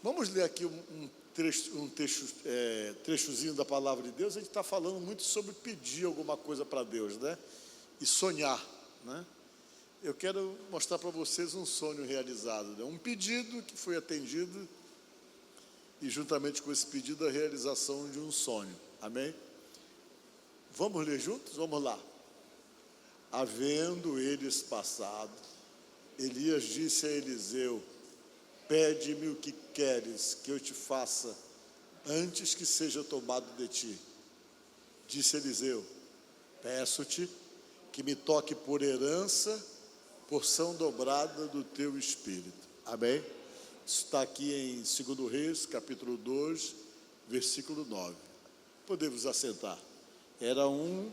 Vamos ler aqui trechozinho da palavra de Deus. A gente está falando muito sobre pedir alguma coisa para Deus, né? E sonhar, né? Eu quero mostrar para vocês um sonho realizado, né? Um pedido que foi atendido e juntamente com esse pedido a realização de um sonho. Amém? Vamos ler juntos? Vamos lá. Havendo eles passado, Elias disse a Eliseu: pede-me o que queres que eu te faça antes que seja tomado de ti. Disse Eliseu: peço-te que me toque por herança, porção dobrada do teu espírito. Amém? Isso está aqui em 2 Reis, capítulo 2, versículo 9. Podemos assentar. Era um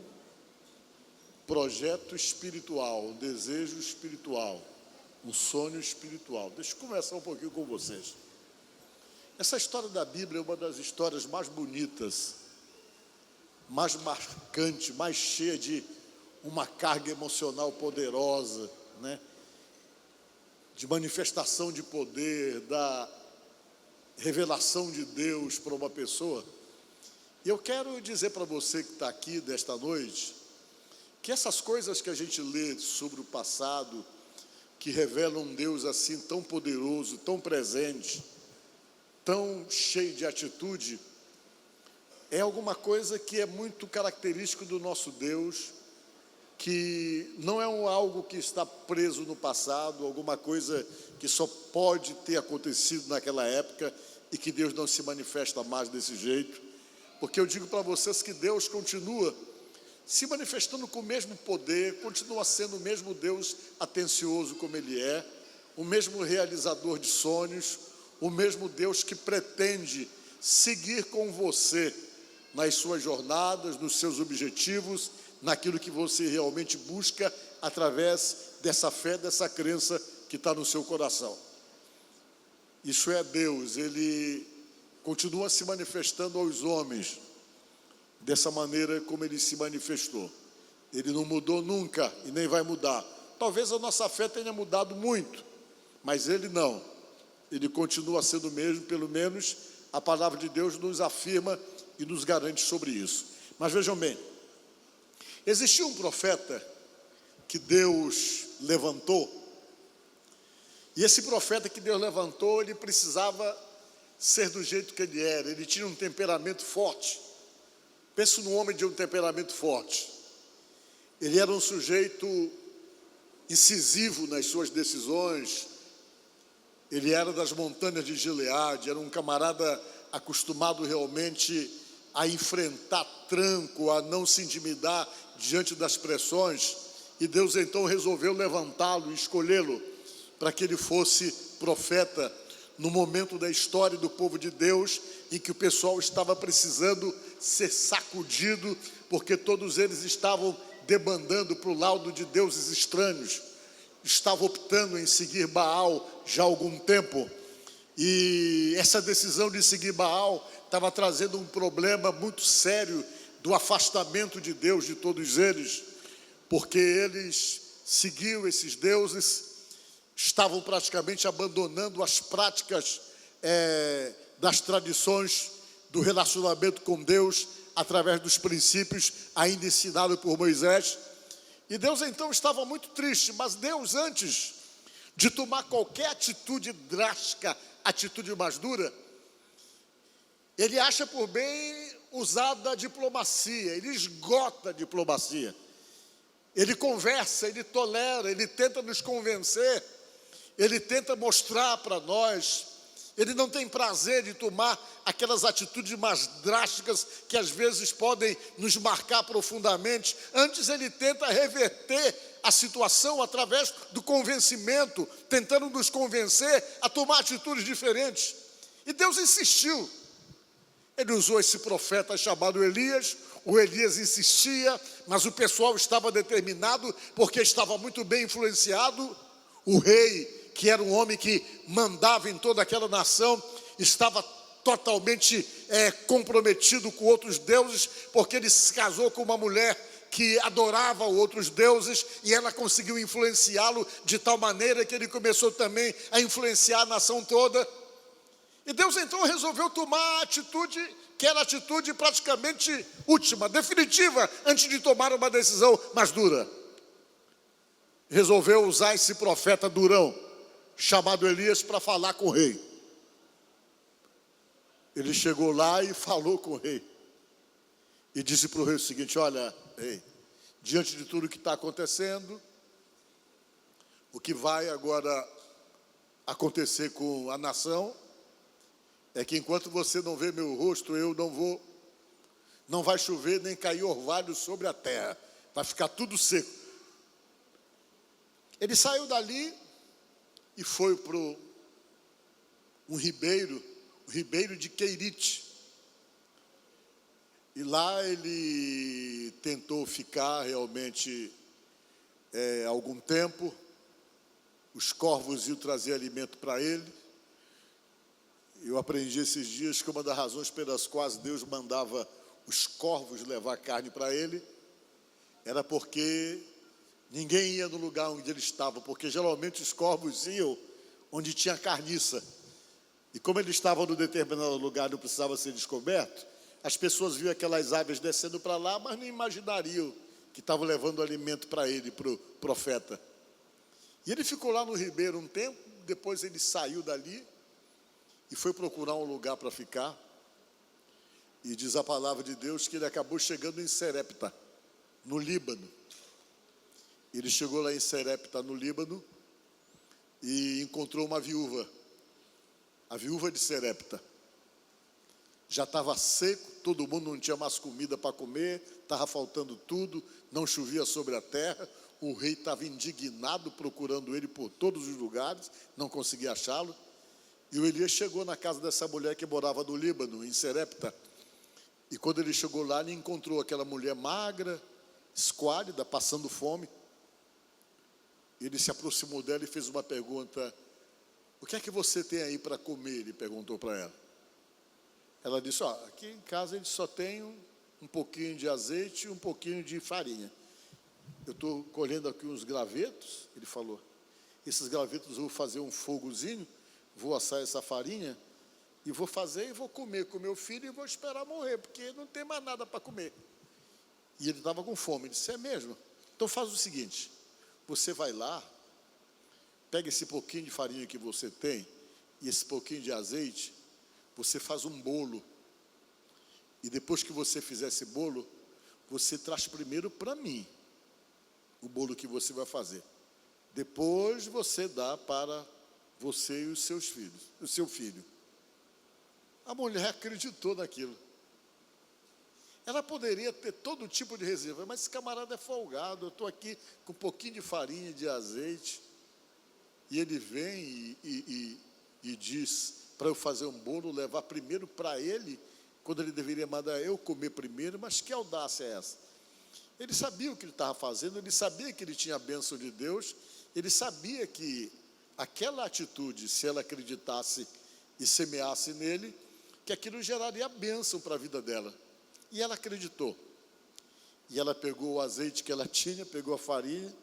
projeto espiritual, um desejo espiritual, um sonho espiritual. Deixa eu conversar um pouquinho com vocês. Essa história da Bíblia é uma das histórias mais bonitas, mais marcante, mais cheia de uma carga emocional poderosa, né? De manifestação de poder, da revelação de Deus para uma pessoa. E eu quero dizer para você que está aqui desta noite, que essas coisas que a gente lê sobre o passado, que revelam um Deus assim tão poderoso, tão presente, tão cheio de atitude, é alguma coisa que é muito característico do nosso Deus, que não é algo que está preso no passado, alguma coisa que só pode ter acontecido naquela época e que Deus não se manifesta mais desse jeito, porque eu digo para vocês que Deus continua se manifestando com o mesmo poder, continua sendo o mesmo Deus atencioso como Ele é, o mesmo realizador de sonhos, o mesmo Deus que pretende seguir com você nas suas jornadas, nos seus objetivos, naquilo que você realmente busca através dessa fé, dessa crença que está no seu coração. Isso é Deus, Ele continua se manifestando aos homens dessa maneira como Ele se manifestou. Ele não mudou nunca e nem vai mudar. Talvez a nossa fé tenha mudado muito, mas Ele não. Ele continua sendo o mesmo, pelo menos a palavra de Deus nos afirma e nos garante sobre isso. Mas vejam bem, existia um profeta que Deus levantou, e esse profeta que Deus levantou, ele precisava ser do jeito que ele era, ele tinha um temperamento forte. Penso num homem de um temperamento forte. Ele era um sujeito incisivo nas suas decisões, ele era das montanhas de Gileade, era um camarada acostumado realmente a enfrentar tranco, a não se intimidar diante das pressões, e Deus então resolveu levantá-lo, escolhê-lo, para que ele fosse profeta no momento da história do povo de Deus, em que o pessoal estava precisando ser sacudido, porque todos eles estavam debandando para o lado de deuses estranhos, estavam optando em seguir Baal já há algum tempo, e essa decisão de seguir Baal estava trazendo um problema muito sério do afastamento de Deus de todos eles, porque eles seguiam esses deuses, estavam praticamente abandonando as práticas das tradições do relacionamento com Deus, através dos princípios ainda ensinados por Moisés. E Deus então estava muito triste, mas Deus, antes de tomar qualquer atitude drástica, atitude mais dura, Ele acha por bem usar da diplomacia, Ele esgota a diplomacia. Ele conversa, Ele tolera, Ele tenta nos convencer, Ele tenta mostrar para nós. Ele não tem prazer de tomar aquelas atitudes mais drásticas que às vezes podem nos marcar profundamente. Antes Ele tenta reverter a situação através do convencimento, tentando nos convencer a tomar atitudes diferentes. E Deus insistiu. Ele usou esse profeta chamado Elias. O Elias insistia, mas o pessoal estava determinado, porque estava muito bem influenciado. O rei, que era um homem que mandava em toda aquela nação, estava totalmente comprometido com outros deuses, porque ele se casou com uma mulher que adorava outros deuses, e ela conseguiu influenciá-lo de tal maneira que ele começou também a influenciar a nação toda. E Deus então resolveu tomar a atitude, que era a atitude praticamente última, definitiva, antes de tomar uma decisão mais dura. Resolveu usar esse profeta durão, chamado Elias, para falar com o rei. Ele chegou lá e falou com o rei. E disse para o rei o seguinte: olha, rei, diante de tudo que está acontecendo, o que vai agora acontecer com a nação é que enquanto você não vê meu rosto, eu não vai chover nem cair orvalho sobre a terra, vai ficar tudo seco. Ele saiu dali e foi para um ribeiro, o ribeiro de Queirite. E lá ele tentou ficar realmente algum tempo. Os corvos iam trazer alimento para ele. Eu aprendi esses dias que uma das razões pelas quais Deus mandava os corvos levar carne para ele era porque ninguém ia no lugar onde ele estava, porque geralmente os corvos iam onde tinha carniça. E como ele estava num determinado lugar, não precisava ser descoberto, as pessoas viam aquelas aves descendo para lá, mas não imaginariam que estavam levando alimento para ele, para o profeta. E ele ficou lá no ribeiro um tempo, depois ele saiu dali e foi procurar um lugar para ficar. E diz a palavra de Deus que ele acabou chegando em Serepta, no Líbano. Ele chegou lá em Serepta, no Líbano, e encontrou uma viúva, a viúva de Serepta. Já estava seco, todo mundo não tinha mais comida para comer, estava faltando tudo, não chovia sobre a terra. O rei estava indignado, procurando ele por todos os lugares, não conseguia achá-lo. E o Elias chegou na casa dessa mulher que morava no Líbano, em Serepta. E quando ele chegou lá, ele encontrou aquela mulher magra, esquálida, passando fome. Ele se aproximou dela e fez uma pergunta: o que é que você tem aí para comer? Ele perguntou para ela. Ela disse: aqui em casa a gente só tem um pouquinho de azeite e um pouquinho de farinha. Eu estou colhendo aqui uns gravetos, ele falou. Esses gravetos eu vou fazer um fogozinho, vou assar essa farinha e vou fazer e vou comer com meu filho e vou esperar morrer, porque não tem mais nada para comer. E ele estava com fome. Ele disse: é mesmo? Então faz o seguinte, você vai lá, pega esse pouquinho de farinha que você tem e esse pouquinho de azeite, você faz um bolo. E depois que você fizer esse bolo, você traz primeiro para mim o bolo que você vai fazer. Depois você dá para você e os seus filhos, o seu filho. A mulher acreditou naquilo. Ela poderia ter todo tipo de reserva, mas esse camarada é folgado. Eu estou aqui com um pouquinho de farinha e de azeite. E ele vem e diz para eu fazer um bolo, levar primeiro para ele, quando ele deveria mandar eu comer primeiro. Mas que audácia é essa? Ele sabia o que ele estava fazendo, ele sabia que ele tinha a bênção de Deus, ele sabia que aquela atitude, se ela acreditasse e semeasse nele, que aquilo geraria bênção para a vida dela. E ela acreditou. E ela pegou o azeite que ela tinha, pegou a farinha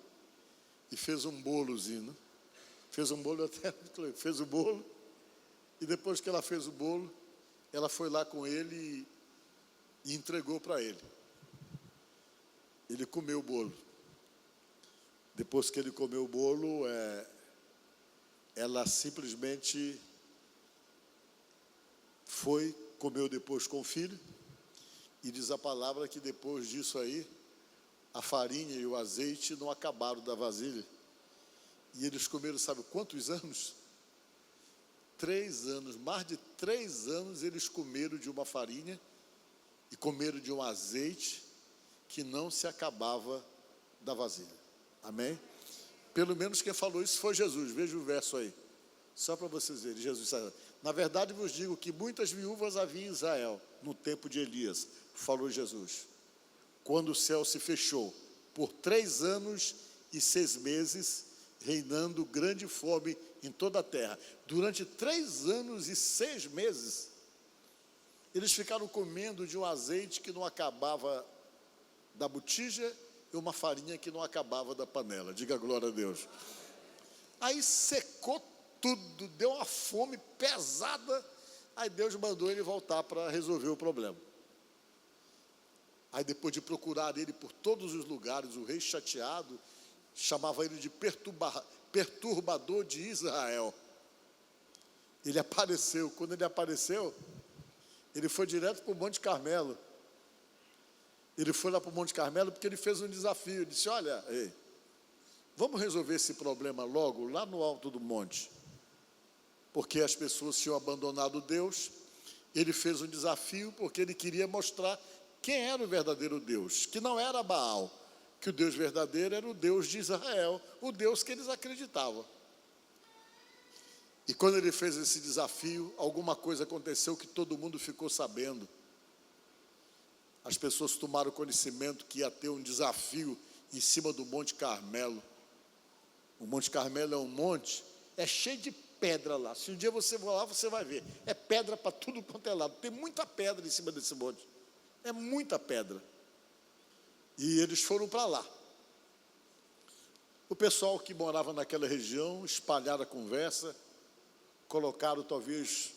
e fez um bolozinho. Fez um bolo, fez o bolo. E depois que ela fez o bolo, ela foi lá com ele e entregou para ele. Ele comeu o bolo. Depois que ele comeu o bolo, ela simplesmente comeu depois com o filho. E diz a palavra que depois disso aí, a farinha e o azeite não acabaram da vasilha. E eles comeram, sabe quantos anos? 3 anos, mais de 3 anos eles comeram de uma farinha e comeram de um azeite que não se acabava da vasilha. Amém? Pelo menos quem falou isso foi Jesus. Veja o verso aí, só para vocês verem. Jesus disse: na verdade vos digo que muitas viúvas havia em Israel no tempo de Elias, falou Jesus, quando o céu se fechou por 3 anos e 6 meses, reinando grande fome em toda a terra. Durante 3 anos e 6 meses, eles ficaram comendo de um azeite que não acabava da botija e uma farinha que não acabava da panela. Diga glória a Deus. Aí secou tudo, deu uma fome pesada Aí Deus mandou ele voltar para resolver o problema. Aí depois de procurar ele por todos os lugares, o rei chateado chamava ele de perturbador de Israel. Ele apareceu. Quando ele apareceu, ele foi direto para o Monte Carmelo. Ele foi lá para o Monte Carmelo porque ele fez um desafio. Ele disse: olha, ei, vamos resolver esse problema logo lá no alto do monte. Porque as pessoas tinham abandonado Deus. Ele fez um desafio porque ele queria mostrar quem era o verdadeiro Deus, que não era Baal, que o Deus verdadeiro era o Deus de Israel, o Deus que eles acreditavam. E quando ele fez esse desafio, alguma coisa aconteceu que todo mundo ficou sabendo. As pessoas tomaram conhecimento que ia ter um desafio em cima do Monte Carmelo. O Monte Carmelo é um monte, é cheio de pedra lá. Se um dia você for lá, você vai ver. É pedra para tudo quanto é lado. Tem muita pedra em cima desse monte. É muita pedra. E eles foram para lá. O pessoal que morava naquela região espalharam a conversa, colocaram talvez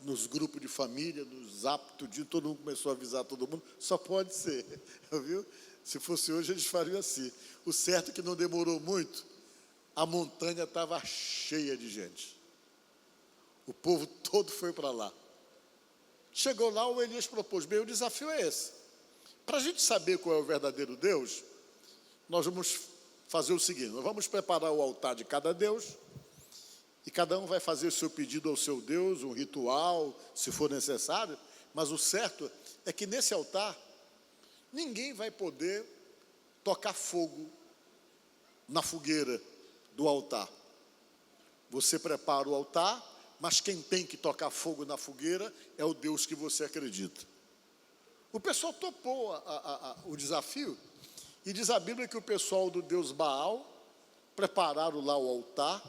nos grupos de família, nos zap, tudinho, todo mundo começou a avisar todo mundo. Só pode ser, viu? Se fosse hoje, eles fariam assim. O certo é que não demorou muito, a montanha estava cheia de gente. O povo todo foi para lá. Chegou lá, o Elias propôs: bem, o desafio é esse. Para a gente saber qual é o verdadeiro Deus, nós vamos fazer o seguinte: nós vamos preparar o altar de cada Deus, e cada um vai fazer o seu pedido ao seu Deus, um ritual, se for necessário, mas o certo é que nesse altar, ninguém vai poder tocar fogo na fogueira do altar. Você prepara o altar, mas quem tem que tocar fogo na fogueira é o Deus que você acredita. O pessoal topou o desafio, e diz a Bíblia que o pessoal do Deus Baal prepararam lá o altar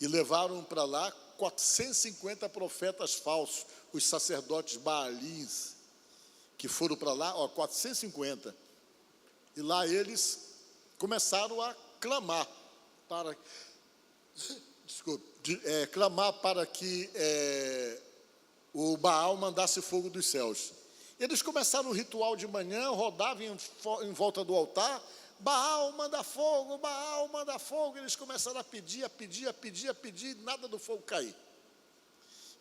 e levaram para lá 450 profetas falsos, os sacerdotes baalins, que foram para lá, 450. E lá eles começaram a clamar para... clamar para que o Baal mandasse fogo dos céus. Eles começaram o ritual de manhã, rodavam em volta do altar: Baal manda fogo, Baal manda fogo. Eles começaram a pedir, nada do fogo cair.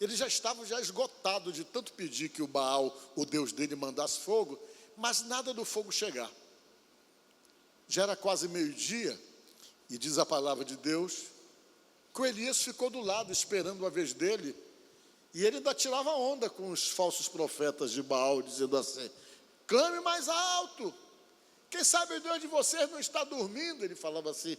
Eles já estavam esgotados de tanto pedir que o Baal, o Deus dele, mandasse fogo, mas nada do fogo chegar. Já era quase meio-dia, e diz a palavra de Deus que o Elias ficou do lado, esperando a vez dele, e ele ainda tirava onda com os falsos profetas de Baal, dizendo assim: clame mais alto, quem sabe o Deus de vocês não está dormindo. Ele falava assim: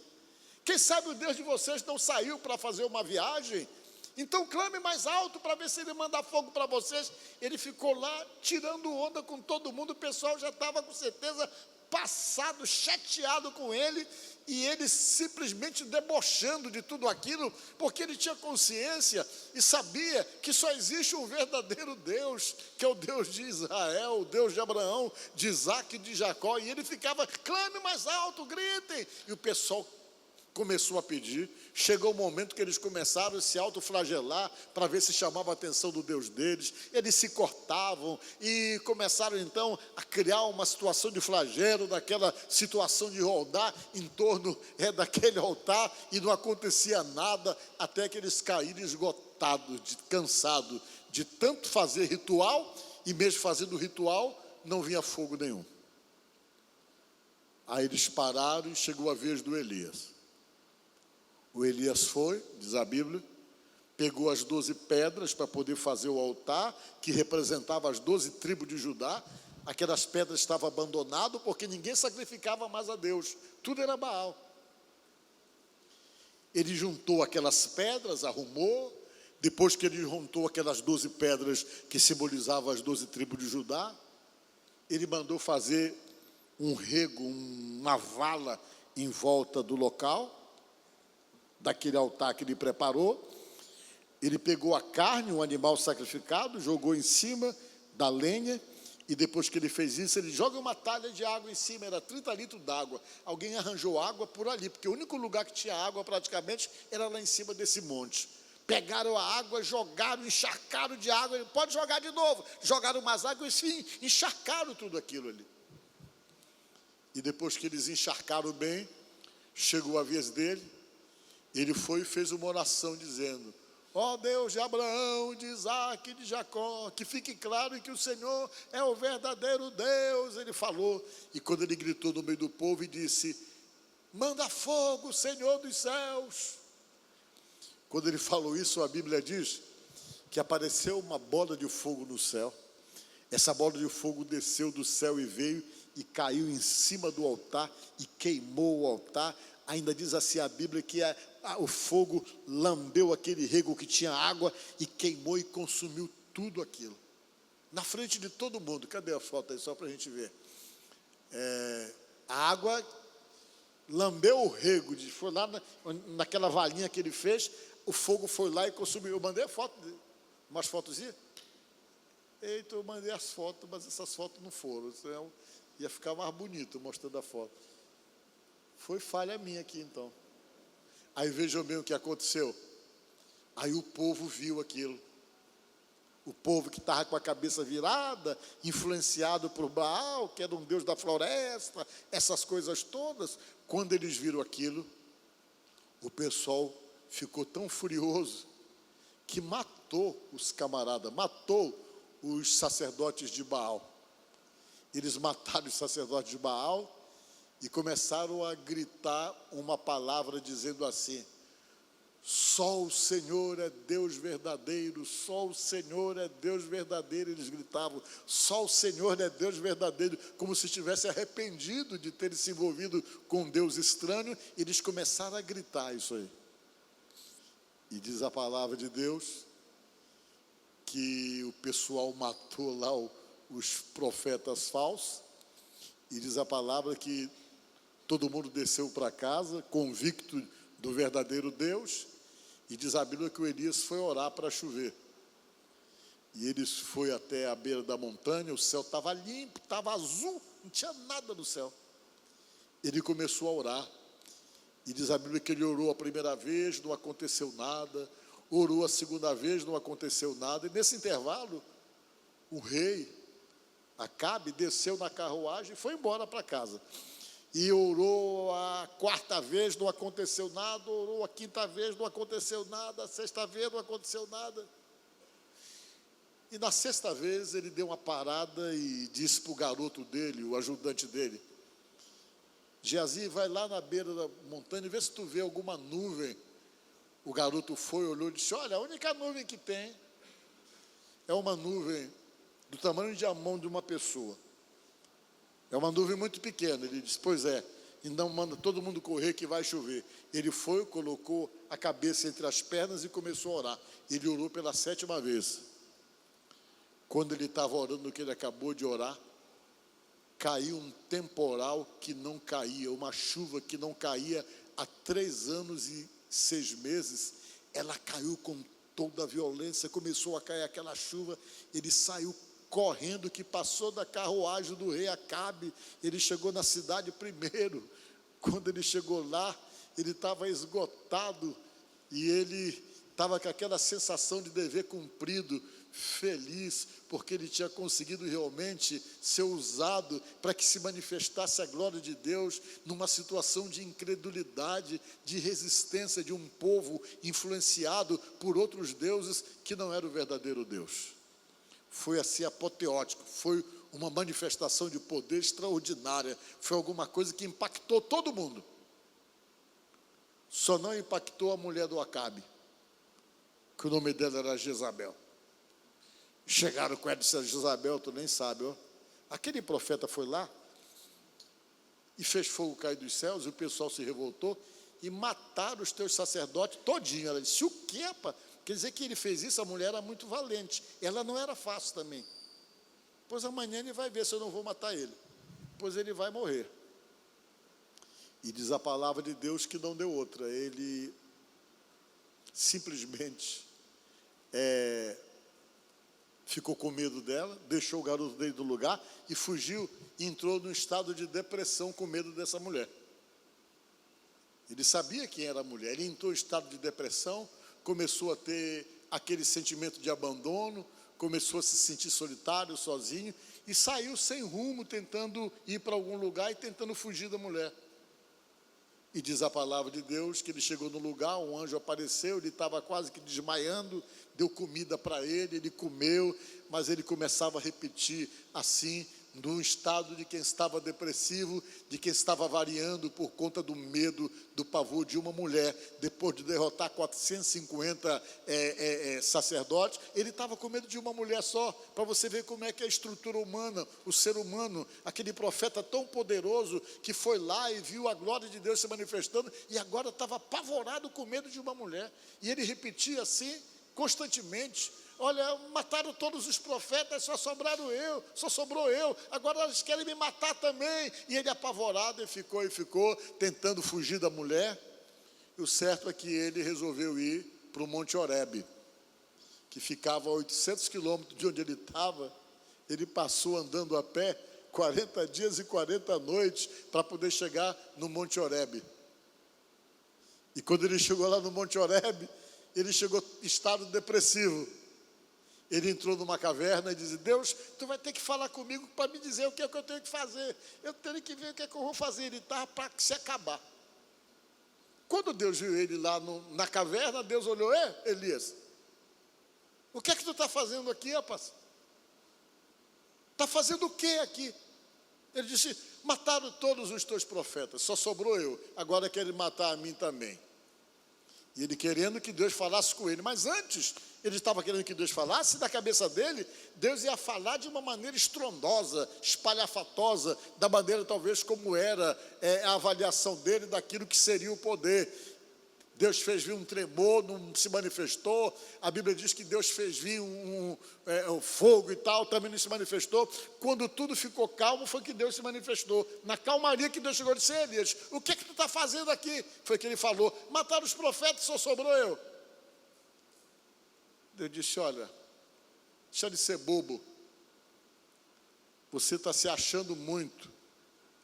quem sabe o Deus de vocês não saiu para fazer uma viagem, então clame mais alto para ver se ele manda fogo para vocês. Ele ficou lá tirando onda com todo mundo, o pessoal já estava com certeza passado, chateado com ele, e ele simplesmente debochando de tudo aquilo, porque ele tinha consciência e sabia que só existe um verdadeiro Deus, que é o Deus de Israel, o Deus de Abraão, de Isaac e de Jacó. E ele ficava: clame mais alto, gritem. E o pessoal começou a pedir. Chegou o momento que eles começaram a se autoflagelar para ver se chamava a atenção do Deus deles. Eles se cortavam e começaram então a criar uma situação de flagelo, daquela situação de rodar em torno daquele altar, e não acontecia nada, até que eles caíram esgotados, cansados de tanto fazer ritual, e mesmo fazendo ritual não vinha fogo nenhum. Aí eles pararam e chegou a vez do Elias. O Elias foi, diz a Bíblia, pegou as 12 pedras para poder fazer o altar, que representava as 12 tribos de Judá. Aquelas pedras estavam abandonadas porque ninguém sacrificava mais a Deus, tudo era Baal. Ele juntou aquelas pedras, arrumou. Depois que ele juntou aquelas 12 pedras que simbolizavam as 12 tribos de Judá, ele mandou fazer um rego, uma vala em volta do local, daquele altar que ele preparou. Ele pegou a carne, um animal sacrificado, jogou em cima da lenha, e depois que ele fez isso, ele joga uma talha de água em cima, era 30 litros d'água. Alguém arranjou água por ali, porque o único lugar que tinha água praticamente era lá em cima desse monte. pegaram a água, jogaram, encharcaram de água. Ele, pode jogar de novo. Jogaram mais água e sim, encharcaram tudo aquilo ali. E depois que eles encharcaram bem, chegou a vez dele, ele foi e fez uma oração dizendo: ó Deus de Abraão, de Isaac, de Jacó, que fique claro que o Senhor é o verdadeiro Deus. Ele falou, e quando ele gritou no meio do povo e disse: manda fogo, Senhor dos céus. Quando ele falou isso, a Bíblia diz que apareceu uma bola de fogo no céu. Essa bola de fogo desceu do céu e veio e caiu em cima do altar e queimou o altar. Ainda diz assim a Bíblia que o fogo lambeu aquele rego que tinha água e queimou e consumiu tudo aquilo. Na frente de todo mundo. Cadê a foto aí, só para a gente ver? A água lambeu o rego, foi lá naquela valinha que ele fez, o fogo foi lá e consumiu. Eu mandei a foto, umas fotozinhas. Eita, eu mandei as fotos, mas essas fotos não foram, senão ia ficar mais bonito mostrando a foto. Foi falha minha aqui então. Aí vejam bem o que aconteceu. Aí o povo viu aquilo. O povo que estava com a cabeça virada, influenciado por Baal, que era um deus da floresta, essas coisas todas. Quando eles viram aquilo, o pessoal ficou tão furioso que matou os camaradas, matou os sacerdotes de Baal. Eles mataram os sacerdotes de Baal e começaram a gritar uma palavra dizendo assim: só o Senhor é Deus verdadeiro, só o Senhor é Deus verdadeiro. Eles gritavam, só o Senhor é Deus verdadeiro, como se estivesse arrependido de terem se envolvido com um Deus estranho. Eles começaram a gritar isso aí. E diz a palavra de Deus que o pessoal matou lá os profetas falsos. E diz a palavra que todo mundo desceu para casa, convicto do verdadeiro Deus. E diz a Bíblia que o Elias foi orar para chover. E eles foi até a beira da montanha, o céu estava limpo, estava azul, não tinha nada no céu. Ele começou a orar. E diz a Bíblia que ele orou a primeira vez, não aconteceu nada. Orou a segunda vez, não aconteceu nada. E nesse intervalo, o rei Acabe desceu na carruagem e foi embora para casa. E orou a quarta vez, não aconteceu nada. Orou a quinta vez, não aconteceu nada. A sexta vez, não aconteceu nada. E na sexta vez, ele deu uma parada e disse para o garoto dele, o ajudante dele: Geazi, vai lá na beira da montanha e vê se tu vê alguma nuvem. O garoto foi, olhou e disse: olha, a única nuvem que tem é uma nuvem do tamanho de a mão de uma pessoa. É uma nuvem muito pequena. Ele disse: pois é, então manda todo mundo correr que vai chover. Ele foi, colocou a cabeça entre as pernas e começou a orar. Ele orou pela 7ª vez. Quando ele estava orando, que ele acabou de orar, caiu um temporal que não caía, uma chuva que não caía há 3 anos e 6 meses. Ela caiu com toda a violência, começou a cair aquela chuva. Ele saiu correndo, que passou da carruagem do rei Acabe. Ele chegou na cidade primeiro. Quando ele chegou lá, ele estava esgotado e ele estava com aquela sensação de dever cumprido, feliz, porque ele tinha conseguido realmente ser usado para que se manifestasse a glória de Deus numa situação de incredulidade, de resistência de um povo influenciado por outros deuses que não era o verdadeiro Deus. Foi assim apoteótico, foi uma manifestação de poder extraordinária, foi alguma coisa que impactou todo mundo. Só não impactou a mulher do Acabe, que o nome dela era Jezabel. Chegaram com ela e disseram: Jezabel, tu nem sabe, ó. Aquele profeta foi lá e fez fogo cair dos céus, e o pessoal se revoltou e mataram os teus sacerdotes todinho. Ela disse: o quê, pá? Quer dizer que ele fez isso, a mulher era muito valente. Ela não era fácil também. Pois amanhã ele vai ver se eu não vou matar ele. Pois ele vai morrer. E diz a palavra de Deus que não deu outra. Ele simplesmente ficou com medo dela, deixou o garoto dele do lugar e fugiu e entrou num estado de depressão com medo dessa mulher. Ele sabia quem era a mulher, ele entrou em estado de depressão, começou a ter aquele sentimento de abandono, começou a se sentir solitário, sozinho, e saiu sem rumo, tentando ir para algum lugar e tentando fugir da mulher. E diz a palavra de Deus que ele chegou no lugar, um anjo apareceu, ele estava quase que desmaiando, deu comida para ele comeu, mas ele começava a repetir assim, no estado de quem estava depressivo, de quem estava variando por conta do medo, do pavor de uma mulher. Depois de derrotar 450 sacerdotes, ele estava com medo de uma mulher só, para você ver como é que é a estrutura humana, o ser humano, aquele profeta tão poderoso, que foi lá e viu a glória de Deus se manifestando, e agora estava apavorado com medo de uma mulher, e ele repetia assim, constantemente: olha, mataram todos os profetas, só sobrou eu, agora eles querem me matar também. E ele apavorado, e ficou, tentando fugir da mulher. E o certo é que ele resolveu ir para o Monte Horebe, que ficava a 800 quilômetros de onde ele estava. Ele passou andando a pé 40 dias e 40 noites para poder chegar no Monte Horebe. E quando ele chegou lá no Monte Horebe, ele chegou em estado depressivo. Ele entrou numa caverna e disse: Deus, tu vai ter que falar comigo para me dizer o que é que eu tenho que fazer. Eu tenho que ver o que é que eu vou fazer. Ele estava para se acabar. Quando Deus viu ele lá na caverna, Deus olhou: Elias, o que é que tu está fazendo aqui, rapaz? Está fazendo o que aqui? Ele disse: mataram todos os teus profetas, só sobrou eu, agora querem matar a mim também. E ele querendo que Deus falasse com ele, mas antes ele estava querendo que Deus falasse, da cabeça dele, Deus ia falar de uma maneira estrondosa, espalhafatosa, da maneira talvez como era a avaliação dele daquilo que seria o poder. Deus fez vir um tremor, não se manifestou. A Bíblia diz que Deus fez vir um fogo e tal, também não se manifestou. Quando tudo ficou calmo, foi que Deus se manifestou. Na calmaria que Deus chegou e disse: Elias, o que é que tu está fazendo aqui? Foi que ele falou: mataram os profetas, só sobrou eu. Deus disse: olha, deixa de ser bobo. Você está se achando muito,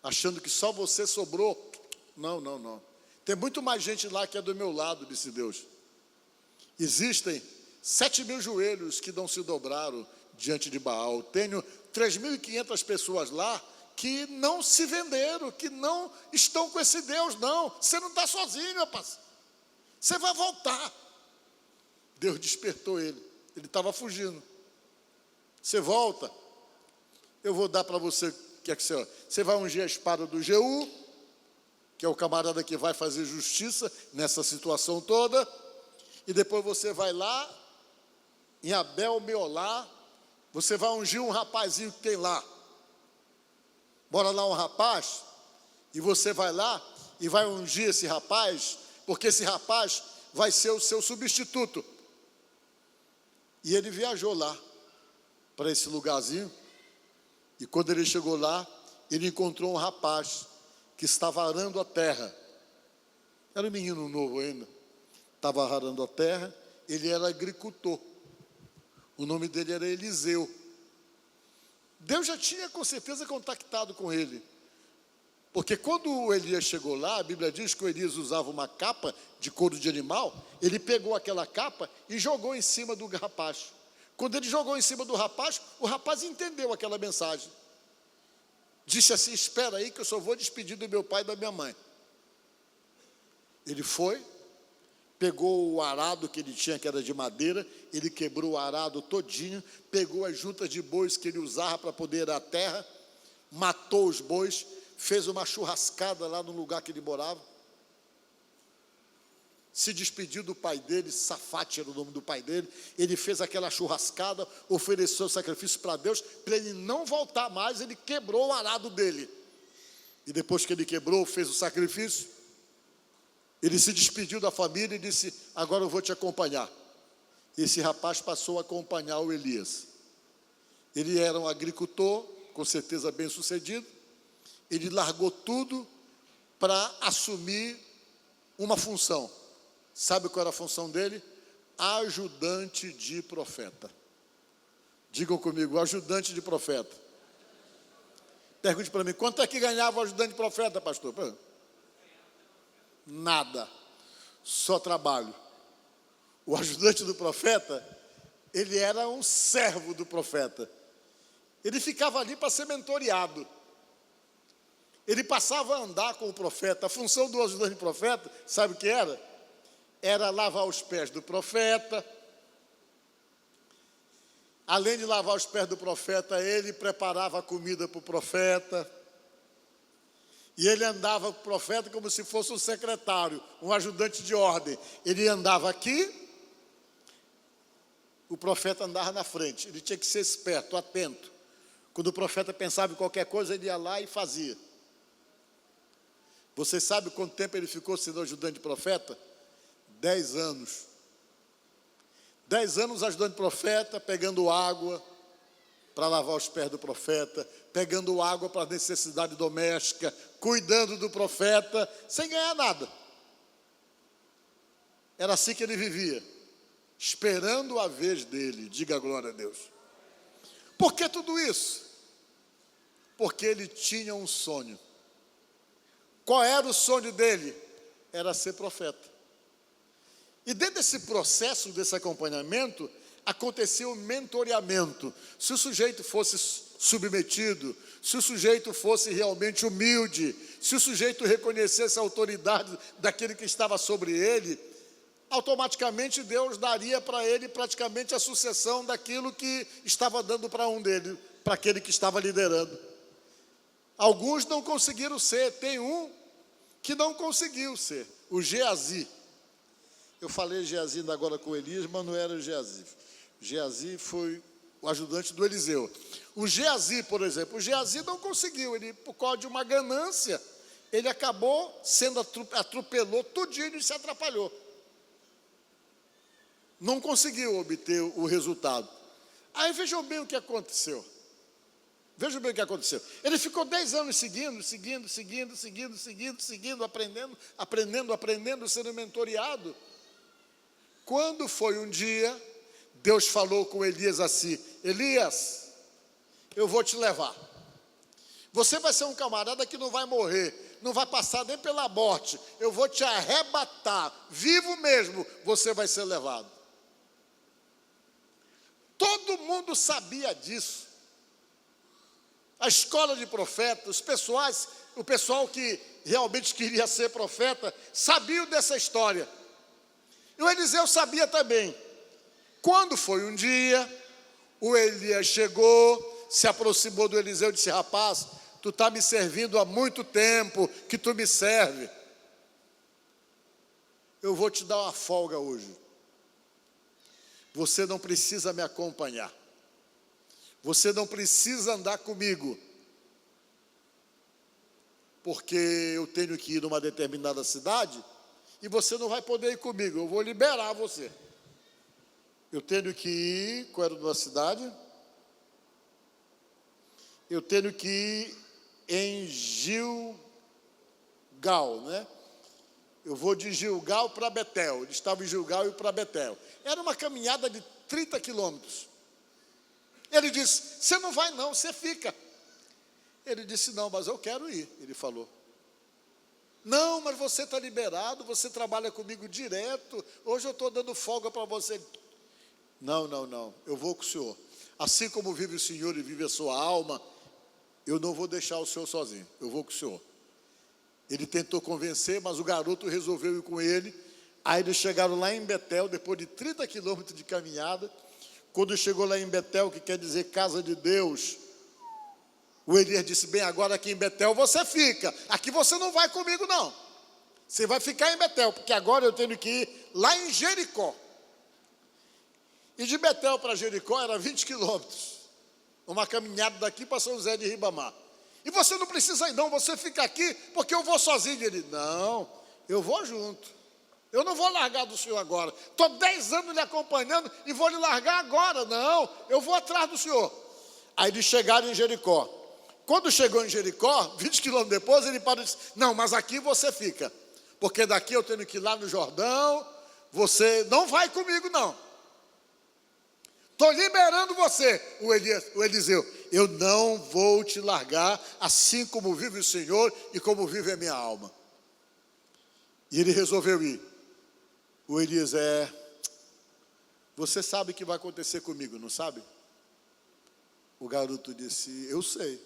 achando que só você sobrou. Não. Tem muito mais gente lá que é do meu lado, disse Deus. Existem 7.000 joelhos que não se dobraram diante de Baal. Tenho 3.500 pessoas lá que não se venderam, que não estão com esse Deus, não. Você não está sozinho, rapaz. Você vai voltar. Deus despertou ele. Ele estava fugindo. Você volta. Eu vou dar para você, você vai ungir a espada do Jeú, que é o camarada que vai fazer justiça nessa situação toda, e depois você vai lá, em Abel Meolá, você vai ungir um rapazinho que tem lá. Bora lá um rapaz, e você vai lá e vai ungir esse rapaz, porque esse rapaz vai ser o seu substituto. E ele viajou lá, para esse lugarzinho, e quando ele chegou lá, ele encontrou um rapaz que estava arando a terra. Era um menino novo ainda. Estava arando a terra, ele era agricultor. O nome dele era Eliseu. Deus já tinha com certeza contactado com ele. Porque quando o Elias chegou lá, a Bíblia diz que o Elias usava uma capa de couro de animal. Ele pegou aquela capa e jogou em cima do rapaz. Quando ele jogou em cima do rapaz, o rapaz entendeu aquela mensagem. Disse assim: espera aí que eu só vou despedir do meu pai e da minha mãe. Ele foi, pegou o arado que ele tinha, que era de madeira, ele quebrou o arado todinho, pegou as juntas de bois que ele usava para poder ir à terra, matou os bois, fez uma churrascada lá no lugar que ele morava, se despediu do pai dele, Safate era o nome do pai dele, ele fez aquela churrascada, ofereceu sacrifício para Deus, para ele não voltar mais, ele quebrou o arado dele. E depois que ele quebrou, fez o sacrifício, ele se despediu da família e disse: agora eu vou te acompanhar. Esse rapaz passou a acompanhar o Elias. Ele era um agricultor, com certeza bem sucedido, ele largou tudo para assumir uma função. Sabe qual era a função dele? Ajudante de profeta. Digam comigo: ajudante de profeta. Pergunte para mim: quanto é que ganhava o ajudante de profeta, pastor? Nada, só trabalho. o ajudante do profeta, ele era um servo do profeta. Ele ficava ali para ser mentoreado. Ele passava a andar com o profeta. A função do ajudante do profeta, sabe o que era? Era lavar os pés do profeta. Além de lavar os pés do profeta, ele preparava a comida para o profeta. E ele andava com o profeta como se fosse um secretário, um ajudante de ordem. Ele andava aqui, o profeta andava na frente. Ele tinha que ser esperto, atento. Quando o profeta pensava em qualquer coisa, ele ia lá e fazia. Você sabe quanto tempo ele ficou sendo ajudante de profeta? 10 anos. 10 anos ajudando o profeta, pegando água para lavar os pés do profeta, pegando água para necessidade doméstica, cuidando do profeta, sem ganhar nada. Era assim que ele vivia, esperando a vez dele. Diga glória a Deus. Por que tudo isso? Porque ele tinha um sonho. Qual era o sonho dele? Era ser profeta. E dentro desse processo, desse acompanhamento, acontecia o mentoreamento. Se o sujeito fosse submetido, se o sujeito fosse realmente humilde, se o sujeito reconhecesse a autoridade daquele que estava sobre ele, automaticamente Deus daria para ele praticamente a sucessão daquilo que estava dando para um dele, para aquele que estava liderando. Alguns não conseguiram ser, tem um que não conseguiu ser, o Geazi. Eu falei Geazi agora com Elias, mas não era o Geazi. Geazi foi o ajudante do Eliseu. O Geazi, por exemplo, o Geazi não conseguiu, ele, por causa de uma ganância, ele acabou sendo, atropelou tudinho e se atrapalhou. Não conseguiu obter o resultado. Aí vejam bem o que aconteceu. Vejam bem o que aconteceu. Ele ficou 10 anos seguindo, aprendendo, sendo mentoreado. Quando foi um dia, Deus falou com Elias assim: Elias, eu vou te levar. Você vai ser um camarada que não vai morrer, não vai passar nem pela morte. Eu vou te arrebatar, vivo mesmo, você vai ser levado. Todo mundo sabia disso. A escola de profetas, o pessoal que realmente queria ser profeta, sabiam dessa história. E o Eliseu sabia também. Quando foi um dia, o Elias chegou, se aproximou do Eliseu e disse: rapaz, tu está me servindo há muito tempo que tu me serve. Eu vou te dar uma folga hoje. Você não precisa me acompanhar. Você não precisa andar comigo, porque eu tenho que ir numa determinada cidade e você não vai poder ir comigo, eu vou liberar você. Eu tenho que ir, qual era a cidade? Eu tenho que ir em Gilgal, né? Eu vou de Gilgal para Betel. Ele estava em Gilgal e para Betel. Era uma caminhada de 30 quilômetros. Ele disse: você não vai não, você fica. Ele disse: não, mas eu quero ir. Ele falou: não, mas você está liberado, você trabalha comigo direto, hoje eu estou dando folga para você. Não, eu vou com o senhor. Assim como vive o senhor e vive a sua alma, eu não vou deixar o senhor sozinho, eu vou com o senhor. Ele tentou convencer, mas o garoto resolveu ir com ele. Aí eles chegaram lá em Betel, depois de 30 quilômetros de caminhada. Quando chegou lá em Betel, que quer dizer casa de Deus, o Elias disse: bem, agora aqui em Betel você fica, aqui você não vai comigo não, você vai ficar em Betel, porque agora eu tenho que ir lá em Jericó. E de Betel para Jericó era 20 quilômetros, uma caminhada daqui para São José de Ribamar. E você não precisa ir não, você fica aqui, porque eu vou sozinho. Ele: não, eu vou junto. Eu não vou largar do senhor agora. Estou 10 anos lhe acompanhando e vou lhe largar agora. Não, eu vou atrás do senhor. Aí eles chegaram em Jericó. Quando chegou em Jericó, 20 quilômetros depois, ele parou e disse: não, mas aqui você fica, porque daqui eu tenho que ir lá no Jordão, você não vai comigo não. Estou liberando você. O Eliseu: eu não vou te largar, assim como vive o Senhor e como vive a minha alma. E ele resolveu ir. O Elias: Você sabe o que vai acontecer comigo, não sabe? O garoto disse: eu sei.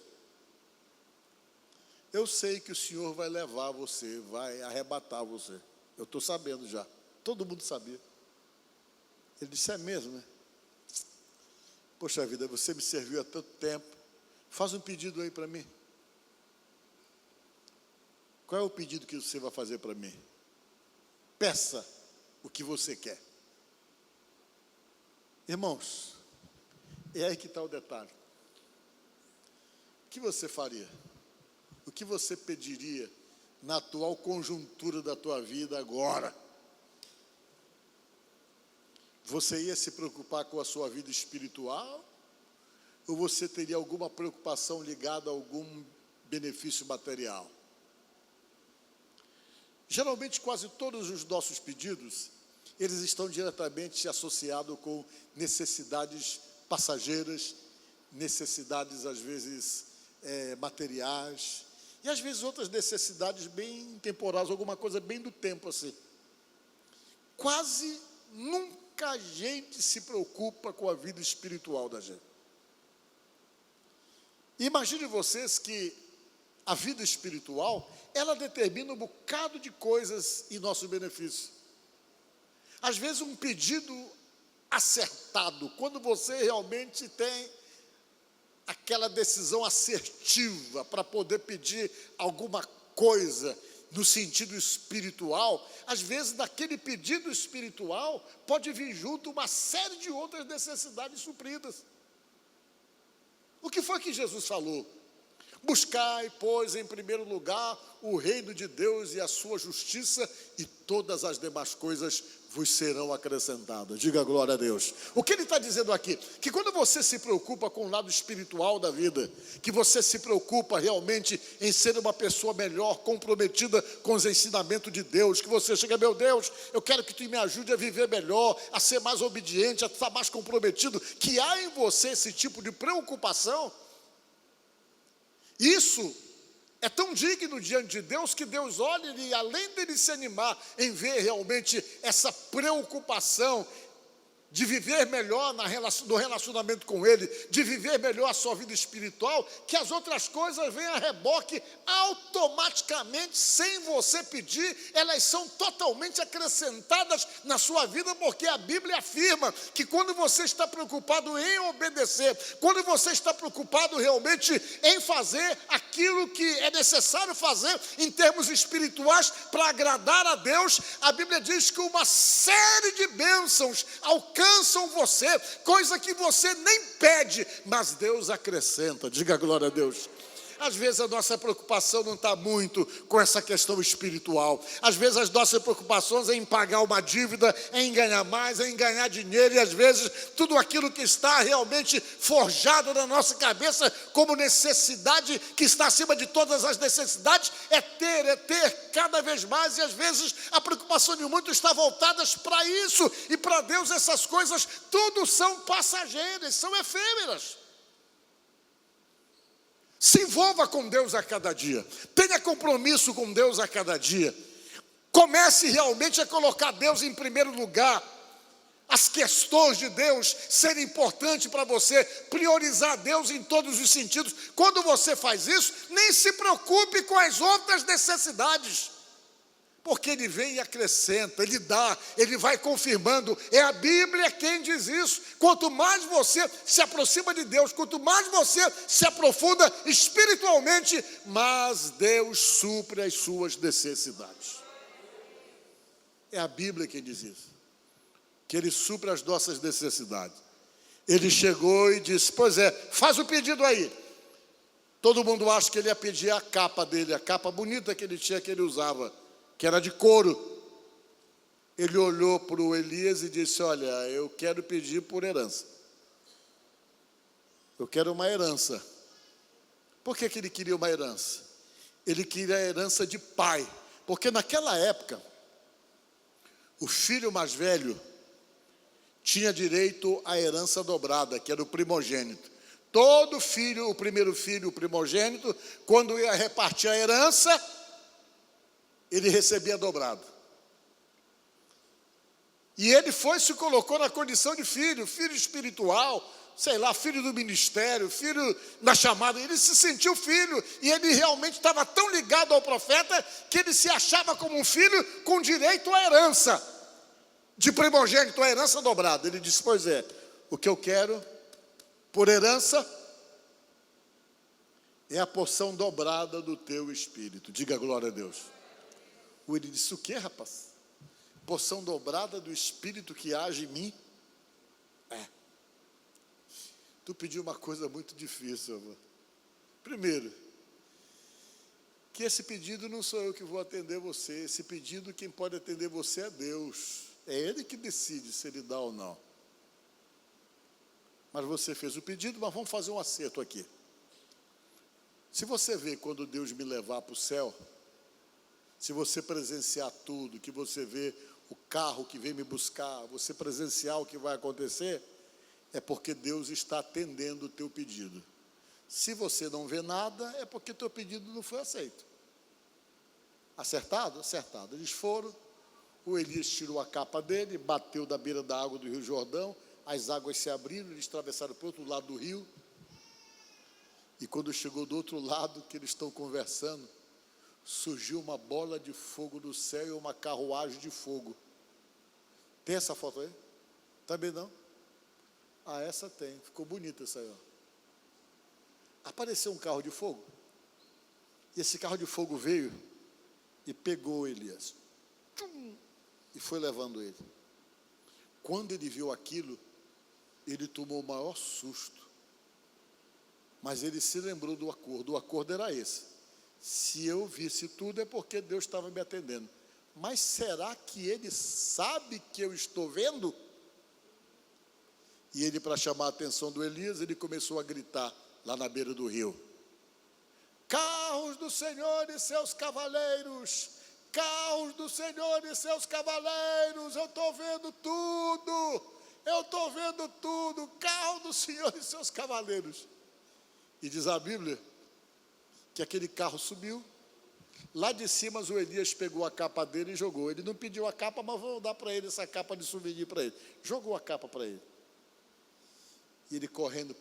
Eu sei que o Senhor vai levar você, vai arrebatar você. Eu estou sabendo já. Todo mundo sabia. Ele disse: é mesmo, né? Poxa vida, você me serviu há tanto tempo. Faz um pedido aí para mim. Qual é o pedido que você vai fazer para mim? Peça o que você quer. Irmãos, é aí que está o detalhe. O que você faria? O que você pediria na atual conjuntura da tua vida agora? Você ia se preocupar com a sua vida espiritual? Ou você teria alguma preocupação ligada a algum benefício material? Geralmente, quase todos os nossos pedidos, eles estão diretamente associados com necessidades passageiras, necessidades, às vezes, materiais, e às vezes outras necessidades bem temporais, alguma coisa bem do tempo assim. Quase nunca a gente se preocupa com a vida espiritual da gente. Imagine vocês que a vida espiritual, ela determina um bocado de coisas em nosso benefício. Às vezes um pedido acertado, quando você realmente tem aquela decisão assertiva para poder pedir alguma coisa no sentido espiritual, às vezes daquele pedido espiritual pode vir junto uma série de outras necessidades supridas. O que foi que Jesus falou? Buscai, pois, em primeiro lugar o reino de Deus e a sua justiça, e todas as demais coisas vos serão acrescentadas. Diga glória a Deus. O que ele está dizendo aqui? Que quando você se preocupa com o lado espiritual da vida, que você se preocupa realmente em ser uma pessoa melhor, comprometida com os ensinamentos de Deus, que você chega: meu Deus, eu quero que tu me ajude a viver melhor, a ser mais obediente, a estar mais comprometido, que há em você esse tipo de preocupação. Isso é tão digno diante de Deus que Deus olha e, além dele se animar em ver realmente essa preocupação de viver melhor no relacionamento com Ele, de viver melhor a sua vida espiritual, que as outras coisas vêm a reboque automaticamente, sem você pedir, elas são totalmente acrescentadas na sua vida, porque a Bíblia afirma que quando você está preocupado em obedecer, quando você está preocupado realmente em fazer aquilo que é necessário fazer em termos espirituais para agradar a Deus, a Bíblia diz que uma série de bênçãos alcançam você, coisa que você nem pede, mas Deus acrescenta. Diga glória a Deus. Às vezes a nossa preocupação não está muito com essa questão espiritual. Às vezes as nossas preocupações é em pagar uma dívida, é em ganhar mais, é em ganhar dinheiro, e às vezes tudo aquilo que está realmente forjado na nossa cabeça como necessidade, que está acima de todas as necessidades, é ter cada vez mais, e às vezes a preocupação de muitos está voltada para isso, e para Deus essas coisas tudo são passageiras, são efêmeras. Se envolva com Deus a cada dia. Tenha compromisso com Deus a cada dia. Comece realmente a colocar Deus em primeiro lugar. As questões de Deus serem importantes para você. Priorizar Deus em todos os sentidos. Quando você faz isso, nem se preocupe com as outras necessidades. Porque Ele vem e acrescenta, Ele dá, Ele vai confirmando. É a Bíblia quem diz isso. Quanto mais você se aproxima de Deus, quanto mais você se aprofunda espiritualmente, mais Deus supre as suas necessidades. É a Bíblia quem diz isso, que Ele supre as nossas necessidades. Ele chegou e disse: pois é, faz o pedido aí. Todo mundo acha que ele ia pedir a capa dele, a capa bonita que ele tinha, que ele usava, que era de couro. Ele olhou para o Elias e disse: olha, eu quero pedir por herança. Eu quero uma herança. Por que ele queria uma herança? Ele queria a herança de pai. Porque naquela época, o filho mais velho tinha direito à herança dobrada, que era o primogênito. Todo filho, o primeiro filho, o primogênito, quando ia repartir a herança, ele recebia dobrado. E ele se colocou na condição de filho espiritual, sei lá, filho do ministério, filho da chamada. Ele se sentiu filho, e ele realmente estava tão ligado ao profeta, que ele se achava como um filho com direito à herança, de primogênito, a herança dobrada. Ele disse: pois é, o que eu quero por herança é a porção dobrada do teu espírito. Diga glória a Deus. Ele disse: o que, rapaz? Porção dobrada do espírito que age em mim? Tu pediu uma coisa muito difícil, amor. Primeiro, que esse pedido não sou eu que vou atender você. Esse pedido, quem pode atender você é Deus. É Ele que decide se Ele dá ou não. Mas você fez o pedido, mas vamos fazer um acerto aqui. Se você vê quando Deus me levar para o céu, se você presenciar tudo, que você vê o carro que vem me buscar, você presenciar o que vai acontecer, é porque Deus está atendendo o teu pedido. Se você não vê nada, é porque teu pedido não foi aceito. Acertado? Acertado. Eles foram, o Elias tirou a capa dele, bateu da beira da água do Rio Jordão, as águas se abriram, eles atravessaram para o outro lado do rio, e quando chegou do outro lado, que eles estão conversando, surgiu uma bola de fogo do céu e uma carruagem de fogo. Tem essa foto aí? Também não? Essa tem, ficou bonita essa aí, ó. Apareceu um carro de fogo, e esse carro de fogo veio e pegou Elias, e foi levando ele. Quando ele viu aquilo, ele tomou o maior susto, mas ele se lembrou do acordo. O acordo era esse: se eu visse tudo é porque Deus estava me atendendo. Mas será que ele sabe que eu estou vendo? E ele, para chamar a atenção do Elias, ele começou a gritar lá na beira do rio: carros do Senhor e seus cavaleiros, carros do Senhor e seus cavaleiros, eu estou vendo tudo, carro do Senhor e seus cavaleiros. E diz a Bíblia que aquele carro subiu, lá de cima o Elias pegou a capa dele e jogou. Ele não pediu a capa, mas vou dar para ele essa capa de souvenir para ele. Jogou a capa para ele. E ele correndo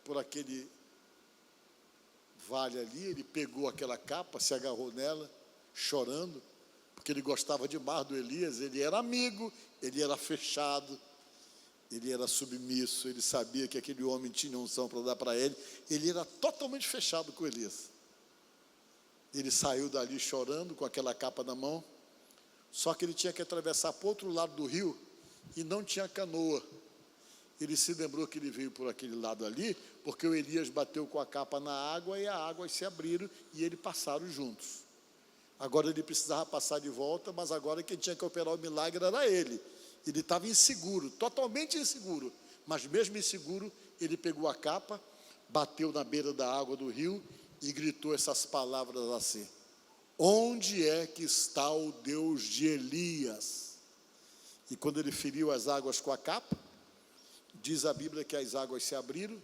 por aquele vale ali, ele pegou aquela capa, se agarrou nela, chorando, porque ele gostava demais do Elias. Ele era amigo, ele era fechado, ele era submisso, ele sabia que aquele homem tinha unção para dar para ele. Ele era totalmente fechado com Elias. Ele saiu dali chorando, com aquela capa na mão, só que ele tinha que atravessar para o outro lado do rio, e não tinha canoa. Ele se lembrou que ele veio por aquele lado ali, porque o Elias bateu com a capa na água, e as águas se abriram, e eles passaram juntos. Agora ele precisava passar de volta, mas agora quem tinha que operar o milagre era ele. Ele estava inseguro, totalmente inseguro, mas mesmo inseguro, ele pegou a capa, bateu na beira da água do rio, e gritou essas palavras assim: onde é que está o Deus de Elias? E quando ele feriu as águas com a capa, diz a Bíblia que as águas se abriram,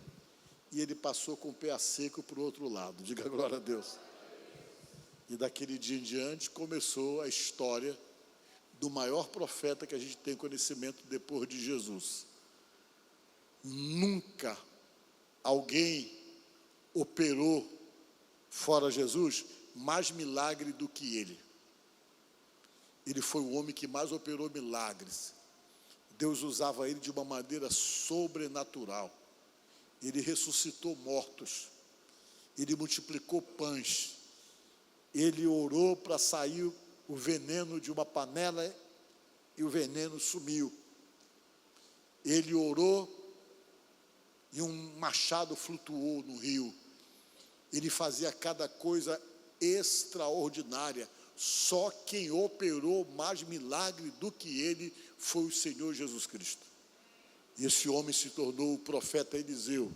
e ele passou com o pé a seco para o outro lado. Diga glória a Deus. E daquele dia em diante começou a história do maior profeta que a gente tem conhecimento depois de Jesus. Nunca alguém operou, fora Jesus, mais milagre do que ele. Ele foi o homem que mais operou milagres. Deus usava ele de uma maneira sobrenatural. Ele ressuscitou mortos, ele multiplicou pães, ele orou para sair o veneno de uma panela, e o veneno sumiu. Ele orou e um machado flutuou no rio. Ele fazia cada coisa extraordinária. Só quem operou mais milagre do que ele foi o Senhor Jesus Cristo. E esse homem se tornou o profeta Eliseu,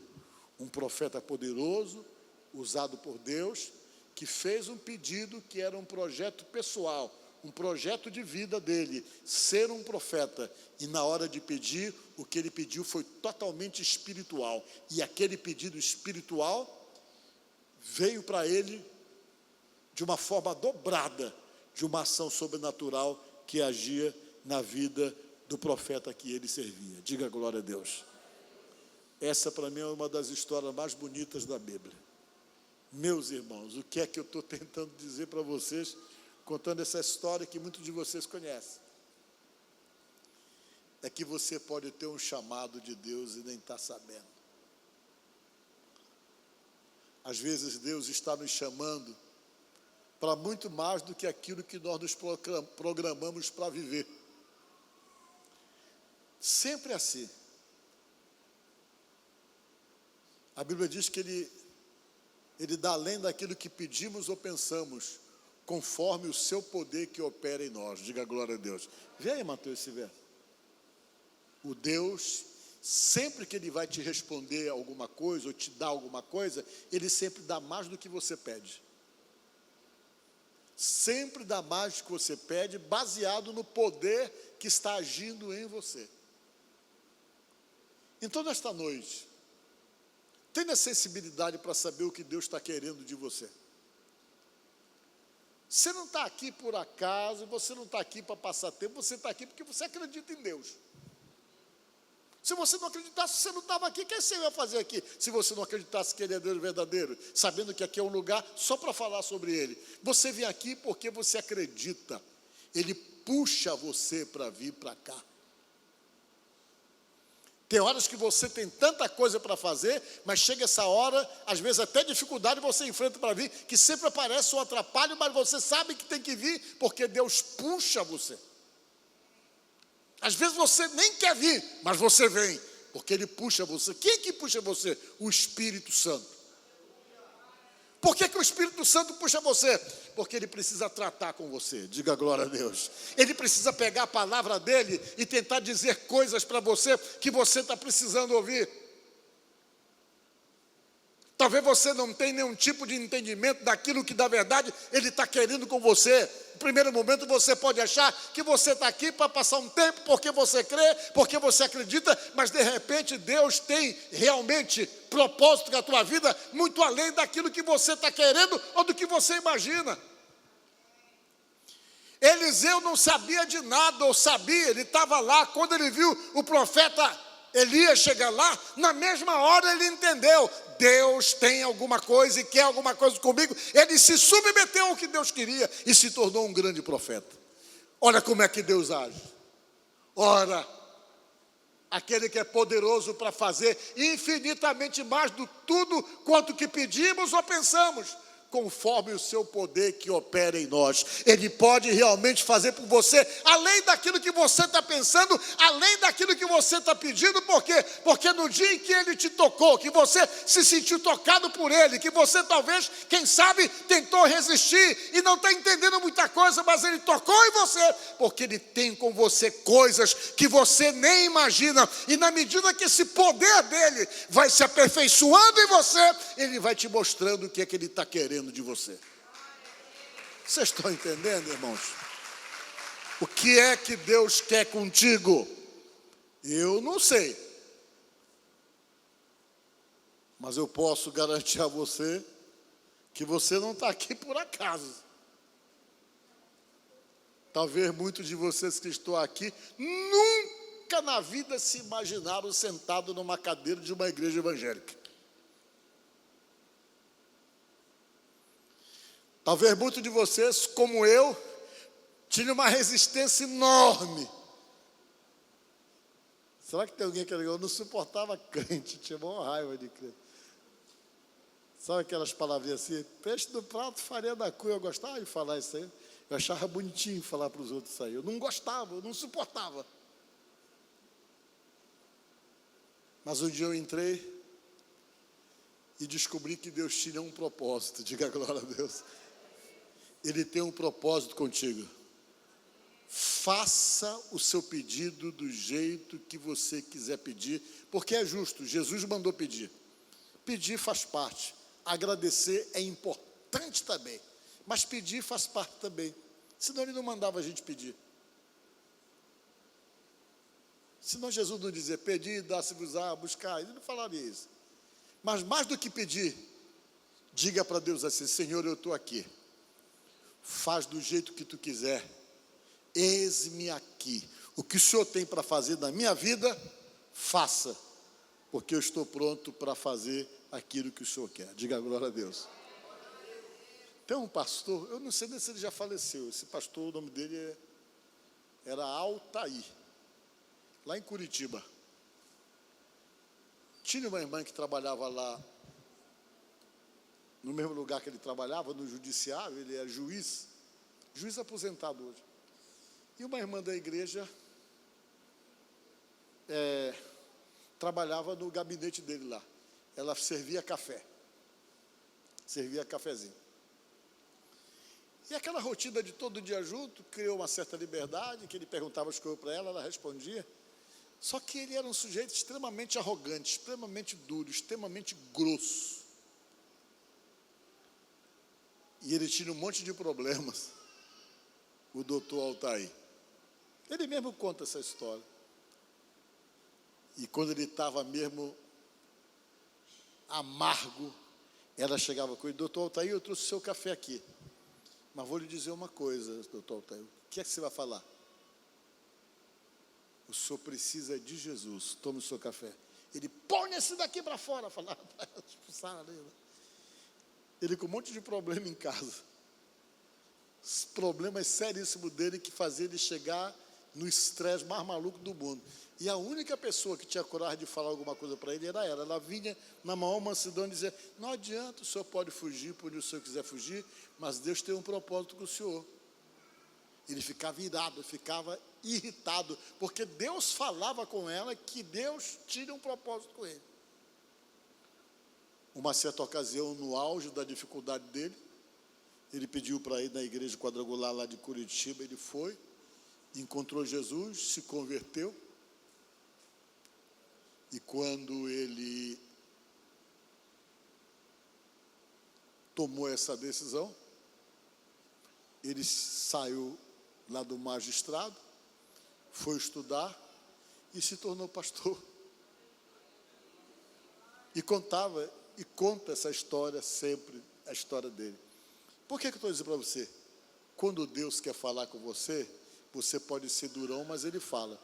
um profeta poderoso, usado por Deus, que fez um pedido que era um projeto pessoal, um projeto de vida dele, ser um profeta. E na hora de pedir, o que ele pediu foi totalmente espiritual. E aquele pedido espiritual veio para ele de uma forma dobrada, de uma ação sobrenatural que agia na vida do profeta que ele servia. Diga glória a Deus. Essa para mim é uma das histórias mais bonitas da Bíblia. Meus irmãos, o que é que eu estou tentando dizer para vocês, contando essa história que muitos de vocês conhecem? É que você pode ter um chamado de Deus e nem está sabendo. Às vezes Deus está nos chamando para muito mais do que aquilo que nós nos programamos para viver. Sempre assim. A Bíblia diz que Ele dá além daquilo que pedimos ou pensamos, conforme o seu poder que opera em nós. Diga glória a Deus. Vê aí, Mateus, esse verso. O Deus, sempre que Ele vai te responder alguma coisa, ou te dar alguma coisa, Ele sempre dá mais do que você pede. Sempre dá mais do que você pede, baseado no poder que está agindo em você. Então, nesta noite, tenha sensibilidade para saber o que Deus está querendo de você. Você não está aqui por acaso, você não está aqui para passar tempo, você está aqui porque você acredita em Deus. Se você não acreditasse, você não estava aqui, o que você ia fazer aqui? Se você não acreditasse que Ele é Deus verdadeiro, sabendo que aqui é um lugar só para falar sobre Ele. Você vem aqui porque você acredita. Ele puxa você para vir para cá. Tem horas que você tem tanta coisa para fazer, mas chega essa hora, às vezes até dificuldade você enfrenta para vir, que sempre aparece um atrapalho, mas você sabe que tem que vir, porque Deus puxa você. Às vezes você nem quer vir, mas você vem, porque Ele puxa você. Quem é que puxa você? O Espírito Santo. Por que o Espírito Santo puxa você? Porque Ele precisa tratar com você. Diga glória a Deus. Ele precisa pegar a palavra dEle e tentar dizer coisas para você que você está precisando ouvir. Talvez você não tenha nenhum tipo de entendimento daquilo que, na verdade, Ele está querendo com você. No primeiro momento, você pode achar que você está aqui para passar um tempo, porque você crê, porque você acredita, mas, de repente, Deus tem realmente propósito com a tua vida, muito além daquilo que você está querendo ou do que você imagina. Eliseu não sabia de nada, ou sabia, ele estava lá, quando ele viu o profeta Elias chegar lá, na mesma hora ele entendeu, Deus tem alguma coisa e quer alguma coisa comigo. Ele se submeteu ao que Deus queria e se tornou um grande profeta. Olha como é que Deus age. Ora, aquele que é poderoso para fazer infinitamente mais do tudo quanto que pedimos ou pensamos, conforme o seu poder que opera em nós. Ele pode realmente fazer por você, além daquilo que você está pensando, além daquilo que você está pedindo. Por quê? Porque no dia em que Ele te tocou, que você se sentiu tocado por Ele, que você talvez, quem sabe, tentou resistir e não está entendendo muita coisa, mas Ele tocou em você, porque Ele tem com você coisas que você nem imagina, e na medida que esse poder dEle vai se aperfeiçoando em você, Ele vai te mostrando o que é que Ele está querendo de você. Vocês estão entendendo, irmãos? O que é que Deus quer contigo? Eu não sei, mas eu posso garantir a você que você não está aqui por acaso. Talvez muitos de vocês que estão aqui nunca na vida se imaginaram sentado numa cadeira de uma igreja evangélica. Talvez muitos de vocês, como eu, tinham uma resistência enorme. Será que tem alguém que eu não suportava crente, tinha uma raiva de crente. Sabe aquelas palavrinhas assim? Peixe do prato, farinha da cuia. Eu gostava de falar isso aí. Eu achava bonitinho falar para os outros isso aí. Eu não gostava, eu não suportava. Mas um dia eu entrei e descobri que Deus tinha um propósito. Diga glória a Deus. Ele tem um propósito contigo. Faça o seu pedido do jeito que você quiser pedir, porque é justo. Jesus mandou pedir. Pedir faz parte. Agradecer é importante também. Mas pedir faz parte também. Senão Ele não mandava a gente pedir. Senão Jesus não dizia, pedir, dá-se-vos-á, buscar. Ele não falaria isso. Mas mais do que pedir, diga para Deus assim, Senhor, eu estou aqui. Faz do jeito que Tu quiser. Eis-me aqui. O que o Senhor tem para fazer na minha vida, faça, porque eu estou pronto para fazer aquilo que o Senhor quer. Diga glória a Deus. Tem um pastor, eu não sei nem se ele já faleceu. Esse pastor, o nome dele era Altair, lá em Curitiba. Tinha uma irmã que trabalhava lá, no mesmo lugar que ele trabalhava, no judiciário. Ele é juiz aposentado hoje. E uma irmã da igreja trabalhava no gabinete dele lá. Ela servia café, servia cafezinho. E aquela rotina de todo dia junto criou uma certa liberdade, que ele perguntava as coisas para ela, ela respondia. Só que ele era um sujeito extremamente arrogante, extremamente duro, extremamente grosso. E ele tinha um monte de problemas, o doutor Altair. Ele mesmo conta essa história. E quando ele estava mesmo amargo, ela chegava com ele: doutor Altair, eu trouxe o seu café aqui. Mas vou lhe dizer uma coisa, doutor Altair, o que é que você vai falar? O senhor precisa de Jesus, tome o seu café. Ele: põe esse daqui para fora, falava para ela, expulsar ele. Ele com um monte de problema em casa. Os problemas seríssimos dele que fazia ele chegar no estresse mais maluco do mundo. E a única pessoa que tinha coragem de falar alguma coisa para ele era ela. Ela vinha na maior mansidão e dizia: não adianta, o senhor pode fugir por onde o senhor quiser fugir, mas Deus tem um propósito com o senhor. Ele ficava irado, ficava irritado, porque Deus falava com ela que Deus tinha um propósito com ele. Uma certa ocasião, no auge da dificuldade dele, ele pediu para ir na igreja quadrangular lá de Curitiba. Ele foi, encontrou Jesus, se converteu. E quando ele tomou essa decisão, ele saiu lá do magistrado, foi estudar e se tornou pastor. E conta essa história sempre, a história dele. Por que eu estou dizendo para você? Quando Deus quer falar com você, você pode ser durão, mas Ele fala.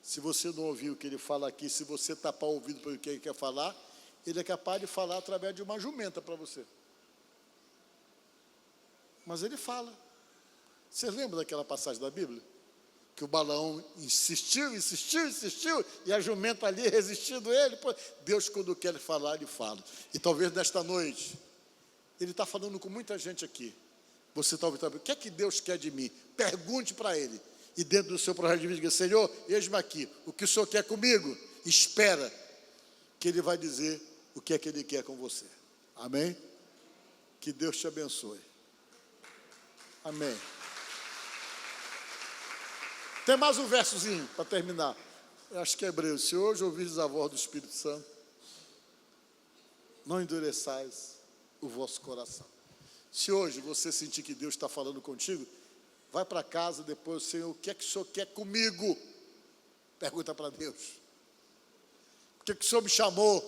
Se você não ouvir o que Ele fala aqui, se você tapar o ouvido para o que Ele quer falar, Ele é capaz de falar através de uma jumenta para você. Mas Ele fala. Você lembra daquela passagem da Bíblia? Que o Balaão insistiu, e a jumenta ali resistindo a ele. Deus, quando quer falar, Ele fala. E talvez nesta noite, Ele está falando com muita gente aqui. Você talvez o que é que Deus quer de mim? Pergunte para Ele. E dentro do seu projeto de vida, diga: Senhor, eis-me aqui. O que o Senhor quer comigo? Espera, que Ele vai dizer o que é que Ele quer com você. Amém? Que Deus te abençoe. Amém. Tem mais um versozinho para terminar. Eu acho que é Hebreus. Se hoje ouvires a voz do Espírito Santo, não endureçais o vosso coração. Se hoje você sentir que Deus está falando contigo, vai para casa depois: Senhor, o que é que o Senhor quer comigo? Pergunta para Deus. Por que o Senhor me chamou?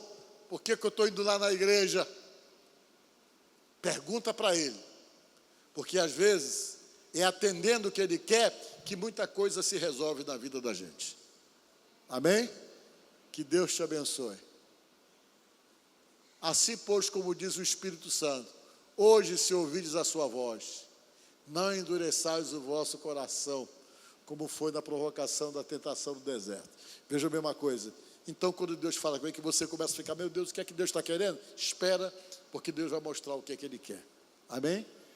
Por que eu estou indo lá na igreja? Pergunta para Ele. Porque às vezes é atendendo o que Ele quer que muita coisa se resolve na vida da gente. Amém? Que Deus te abençoe. Assim, pois, como diz o Espírito Santo, hoje, se ouvides a sua voz, não endureçais o vosso coração, como foi na provocação da tentação do deserto. Veja a mesma coisa. Então, quando Deus fala com ele, que você começa a ficar: meu Deus, o que é que Deus está querendo? Espera, porque Deus vai mostrar o que é que Ele quer. Amém?